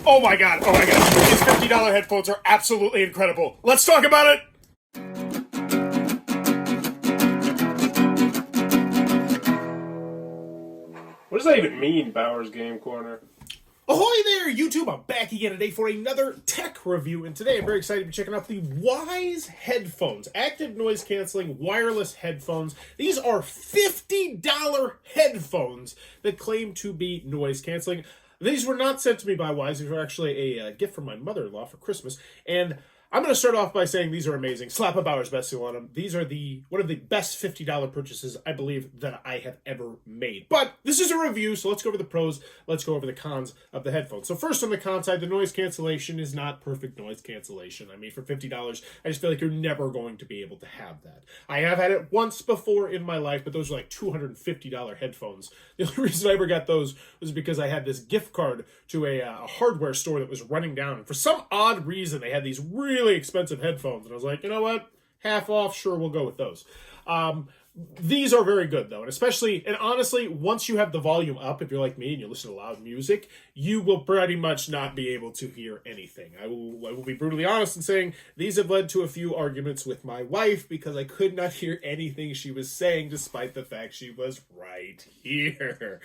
Oh my god, these $50 headphones are absolutely incredible. Let's talk about it! What does that even mean, Bauer's Game Corner? Ahoy there, YouTube! I'm back again today for another tech review, and today I'm very excited to be checking out the Wyze headphones. Active noise canceling wireless headphones. These are $50 headphones that claim to be noise canceling. These were not sent to me by Wyze. These were actually a gift from my mother-in-law for Christmas, and I'm going to start off by saying these are amazing. Slap a Bauer's best seal on them. These are one of the best $50 purchases, I believe, that I have ever made. But this is a review, so let's go over the pros. Let's go over the cons of the headphones. So first, on the con side, the noise cancellation is not perfect noise cancellation. I mean, for $50, I just feel like you're never going to be able to have that. I have had it once before in my life, but those are like $250 headphones. The only reason I ever got those was because I had this gift card to a hardware store that was running down. And for some odd reason, they had these really expensive headphones. And I was like, you know what? Half off, sure, we'll go with those. These are very good, though. And honestly, once you have the volume up, if you're like me and you listen to loud music, you will pretty much not be able to hear anything. I will be brutally honest in saying these have led to a few arguments with my wife because I could not hear anything she was saying, despite the fact she was right here.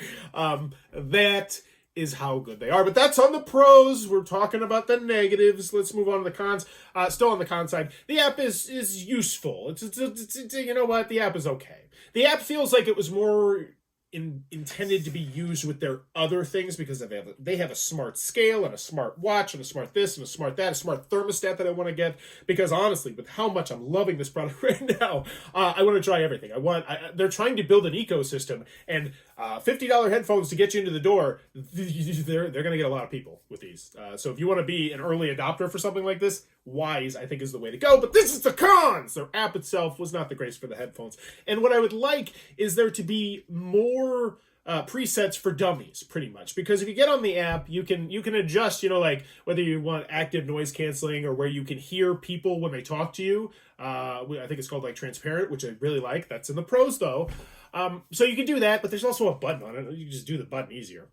That is how good they are. But that's on the pros. We're talking about the negatives. Let's move on to the cons. Still on the con side, the app is useful. It's you know what? The app is okay. The app feels like it was more intended to be used with their other things because they have a smart scale and a smart watch and a smart this and a smart that, a smart thermostat that I want to get, because honestly, with how much I'm loving this product right now, I want to try everything. They're trying to build an ecosystem, and $50 headphones to get you into the door, they're going to get a lot of people with these. So if you want to be an early adopter for something like this, Wyze, I think, is the way to go. But this is the cons! Their app itself was not the greatest for the headphones. And what I would like is there to be more presets for dummies, pretty much. Because if you get on the app, you can adjust, like whether you want active noise canceling or where you can hear people when they talk to you. I think it's called like transparent, which I really like. That's in the pros, though. So you can do that, but there's also a button on it. You can just do the button easier,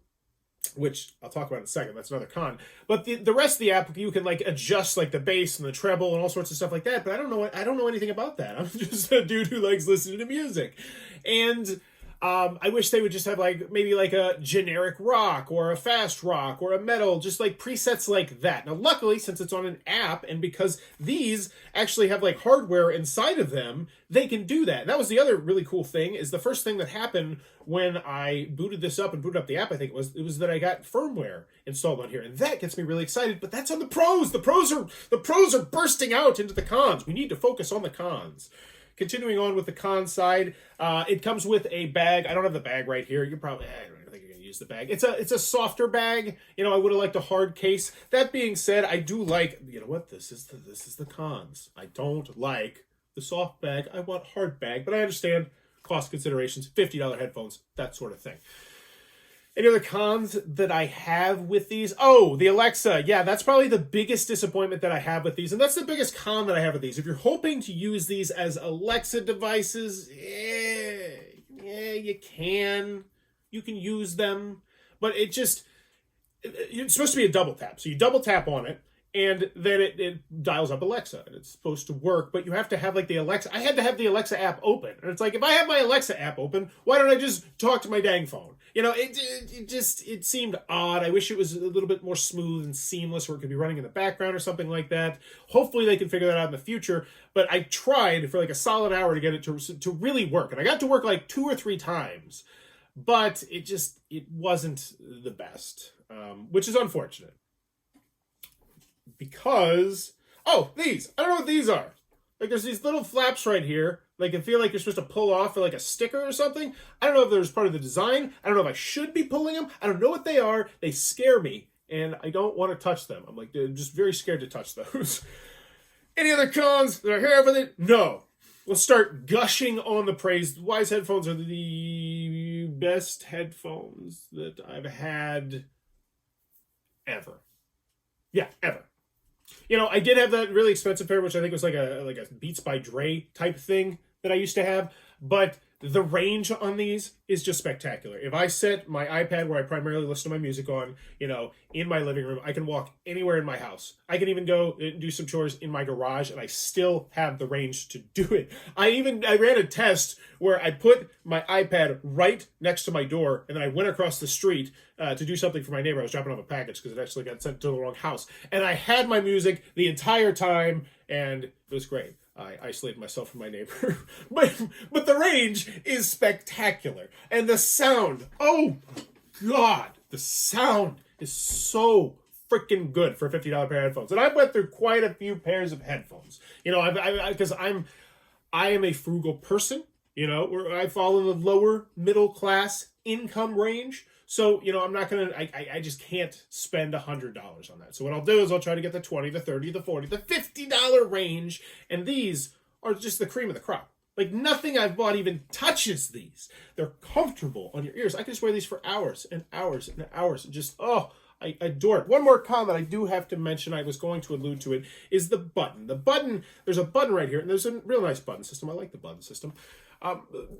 which I'll talk about in a second. That's another con. But the rest of the app, you can like adjust like the bass and the treble and all sorts of stuff like that. But I don't know anything about that. I'm just a dude who likes listening to music. And I wish they would just have like maybe like a generic rock or a fast rock or a metal, just like presets like that. Now, luckily, since it's on an app and because these actually have like hardware inside of them, they can do that. And that was the other really cool thing, is the first thing that happened when I booted this up and booted up the app, I think it was that I got firmware installed on here. And that gets me really excited, but that's on the pros. The pros are bursting out into the cons. We need to focus on the cons. Continuing on with the con side, it comes with a bag. I don't have the bag right here. I don't think you're going to use the bag. It's a softer bag. I would have liked a hard case. That being said, I do like, this is the cons. I don't like the soft bag. I want hard bag, but I understand cost considerations, $50 headphones, that sort of thing. Any other cons that I have with these? Oh, the Alexa. Yeah, that's probably the biggest disappointment that I have with these. And that's the biggest con that I have with these. If you're hoping to use these as Alexa devices, you can. You can use them. But it's supposed to be a double tap. So you double tap on it, and then it dials up Alexa, and it's supposed to work, but you have to have like the Alexa. I had to have the Alexa app open, and it's like, if I have my Alexa app open, why don't I just talk to my dang phone? It seemed odd. I wish it was a little bit more smooth and seamless, where it could be running in the background or something like that. Hopefully they can figure that out in the future, but I tried for like a solid hour to get it to really work, and I got to work like 2 or 3 times, but it wasn't the best, which is unfortunate. Because, these. I don't know what these are. Like, there's these little flaps right here. Like, I feel like you're supposed to pull off for like a sticker or something. I don't know if there's part of the design. I don't know if I should be pulling them. I don't know what they are. They scare me, and I don't want to touch them. I'm like, just very scared to touch those. Any other cons that I have with it? No. Let's start gushing on the praise. The Wyze headphones are the best headphones that I've had ever. Yeah, ever. I did have that really expensive pair, which I think was like a Beats by Dre type thing that I used to have. but the range on these is just spectacular. If I set my iPad, where I primarily listen to my music on, in my living room, I can walk anywhere in my house. I can even go and do some chores in my garage, and I still have the range to do it. I ran a test where I put my iPad right next to my door, and then I went across the street to do something for my neighbor. I was dropping off a package because it actually got sent to the wrong house. And I had my music the entire time, and it was great. I isolated myself from my neighbor. but the range is spectacular. And the sound, oh God, the sound is so freaking good for a $50 pair of headphones. And I've went through quite a few pairs of headphones. Because I am a frugal person, where I fall in the lower middle class income range. So, I'm not going to, I just can't spend $100 on that. So what I'll do is I'll try to get the $20, the $30, the $40, the $50 range. And these are just the cream of the crop. Like, nothing I've bought even touches these. They're comfortable on your ears. I can just wear these for hours and hours and hours. And just, I adore it. One more comment I do have to mention, I was going to allude to it, is the button. The button, there's a button right here, and there's a real nice button system. I like the button system.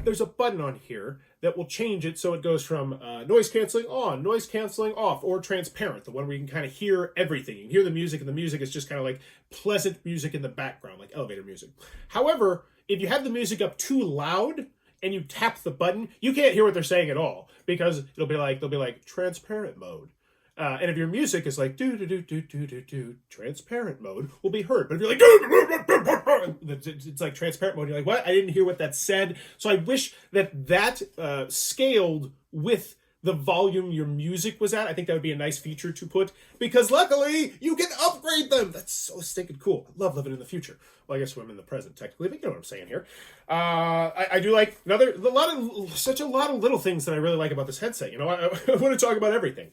There's a button on here that will change it so it goes from noise canceling on, noise canceling off, or transparent, the one where you can kind of hear everything. You can hear the music, and the music is just kind of like pleasant music in the background, like elevator music. However, if you have the music up too loud and you tap the button, you can't hear what they're saying at all, because they'll be like transparent mode. And if your music is like do transparent mode will be heard. But if you're like it's like transparent mode, you're like, what? I didn't hear what that said. So I wish that scaled with the volume your music was at. I think that would be a nice feature to put, because luckily you can upgrade them. That's so stinking cool. I love living in the future. Well, I guess I'm in the present technically, but you know what I'm saying here. I do like such a lot of little things that I really like about this headset. I want to talk about everything.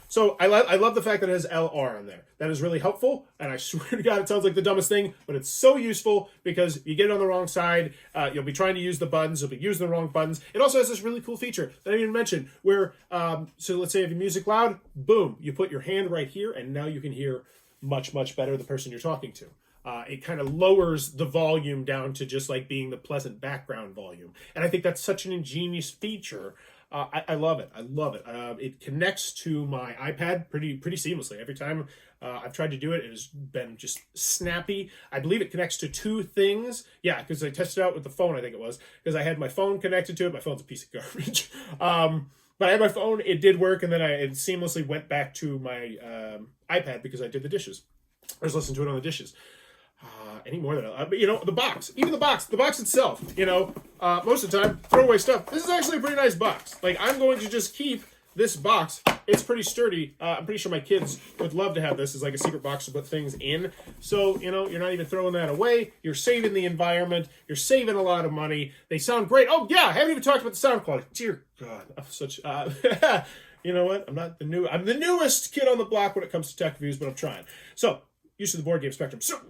So I love the fact that it has LR on there. That is really helpful, and I swear to God, it sounds like the dumbest thing, but it's so useful, because you get it on the wrong side, you'll be trying to use the buttons, you'll be using the wrong buttons. It also has this really cool feature that I didn't mention, where, so let's say if your music loud, boom, you put your hand right here, and now you can hear much, much better the person you're talking to. It kind of lowers the volume down to just like being the pleasant background volume. And I think that's such an ingenious feature. I love it. I love it. It connects to my iPad pretty seamlessly. Every time I've tried to do it, it has been just snappy. I believe it connects to two things. Yeah, because I tested it out with the phone, I think it was. Because I had my phone connected to it. My phone's a piece of garbage. But I had my phone, it did work, and then it seamlessly went back to my iPad because I did the dishes. I was listening to it on the dishes. Any more than that. But, the box. Even the box itself, most of the time, throw away stuff. This is actually a pretty nice box. Like, I'm going to just keep this box. It's pretty sturdy. I'm pretty sure my kids would love to have this as like a secret box to put things in. So, you're not even throwing that away. You're saving the environment. You're saving a lot of money. They sound great. Oh, yeah, I haven't even talked about the sound quality. Dear God, I'm such... you know what? I'm the newest kid on the block when it comes to tech reviews, but I'm trying. So, use of the board game spectrum. So,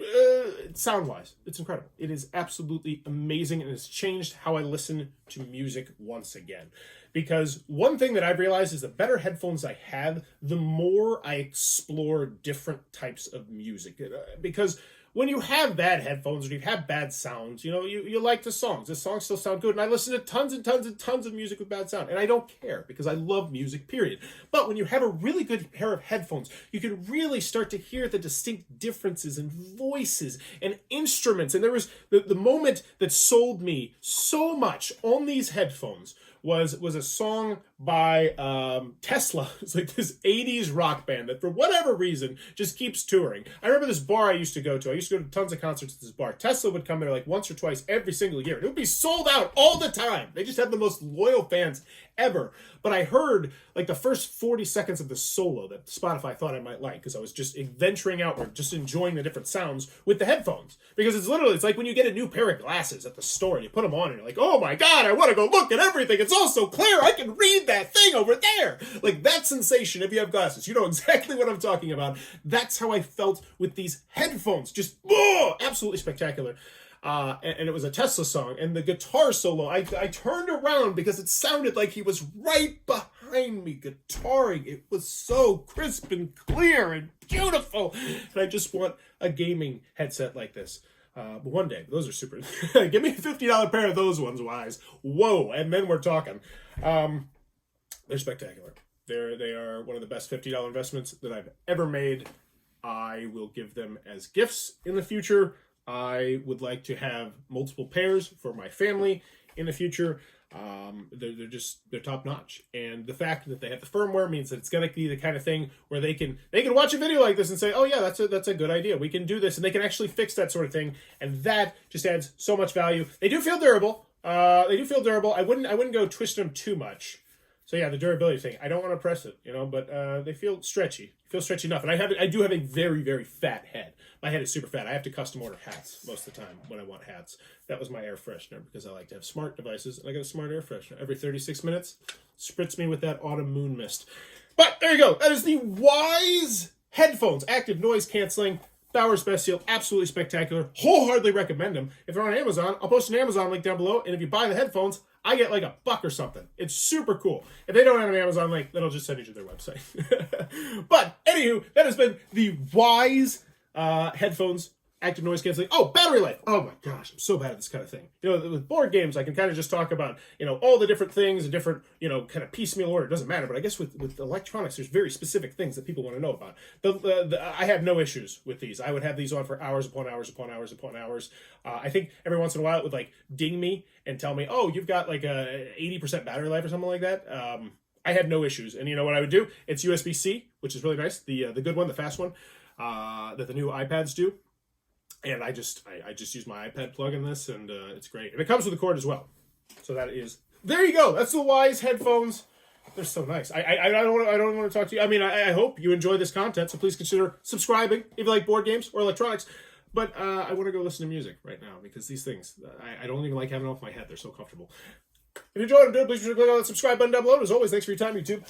sound-wise, it's incredible. It is absolutely amazing, and it's changed how I listen to music once again. Because one thing that I've realized is the better headphones I have, the more I explore different types of music. Because when you have bad headphones or you have bad sounds, you like the songs. The songs still sound good. And I listen to tons and tons and tons of music with bad sound. And I don't care, because I love music, period. But when you have a really good pair of headphones, you can really start to hear the distinct differences in voices and instruments. And there was the moment that sold me so much on these headphones was a song by Tesla. It's like this 80s rock band that for whatever reason just keeps touring. I remember this bar I used to go to. I used to go to tons of concerts at this bar. Tesla would come there like once or twice every single year. It would be sold out all the time. They just had the most loyal fans ever. But I heard like the first 40 seconds of the solo that Spotify thought I might like, because I was just venturing outward, just enjoying the different sounds with the headphones. Because it's like when you get a new pair of glasses at the store and you put them on and you're like, oh my God, I want to go look at everything. It's all so clear. I can read that thing over there. Like that sensation, if you have glasses, you know exactly what I'm talking about. That's how I felt with these headphones. Just, absolutely spectacular. And it was a Tesla song, and the guitar solo, I turned around because it sounded like he was right behind me guitaring. It was so crisp and clear and beautiful, and I just want a gaming headset like this. But one day, those are super. Give me a $50 pair of those ones, Wyze. Whoa, and then we're talking. They're spectacular. They are one of the best $50 investments that I've ever made. I will give them as gifts in the future. I would like to have multiple pairs for my family in the future. They're top notch, and the fact that they have the firmware means that it's going to be the kind of thing where they can watch a video like this and say, oh yeah, that's a good idea, we can do this, and they can actually fix that sort of thing, and that just adds so much value. They do feel durable. I wouldn't go twist them too much. So yeah, the durability thing, I don't want to press it, but they feel stretchy. Enough. And I do have a very, very fat head. My head is super fat. I have to custom order hats most of the time when I want hats. That was my air freshener because I like to have smart devices, and I got a smart air freshener. Every 36 minutes, spritz me with that autumn moon mist. But there you go. That is the Wyze headphones, active noise canceling. Bauer's Best Seal, absolutely spectacular. Wholeheartedly recommend them. If they're on Amazon, I'll post an Amazon link down below, and if you buy the headphones, I get like $1 or something. It's super cool. If they don't have an Amazon link, then I'll just send you to their website. But anywho, that has been the Wyze headphones, active noise canceling. Oh, battery life. Oh my gosh, I'm so bad at this kind of thing. With board games, I can kind of just talk about, all the different things and different, kind of piecemeal order. It doesn't matter. But I guess with electronics, there's very specific things that people want to know about. I have no issues with these. I would have these on for hours upon hours upon hours upon hours. I think every once in a while it would like ding me and tell me, oh, you've got like a 80% battery life or something like that. I had no issues. And you know what I would do? It's USB-C, which is really nice. The good one, the fast one, that the new iPads do. And I just use my iPad plug in this, and it's great. And it comes with a cord as well. So there you go. That's the Wyze headphones. They're so nice. I don't want to talk to you. I mean, I hope you enjoy this content, so please consider subscribing if you like board games or electronics. But I want to go listen to music right now because these things, I don't even like having them off my head. They're so comfortable. If you enjoyed them, please click on that subscribe button down below. As always, thanks for your time, YouTube.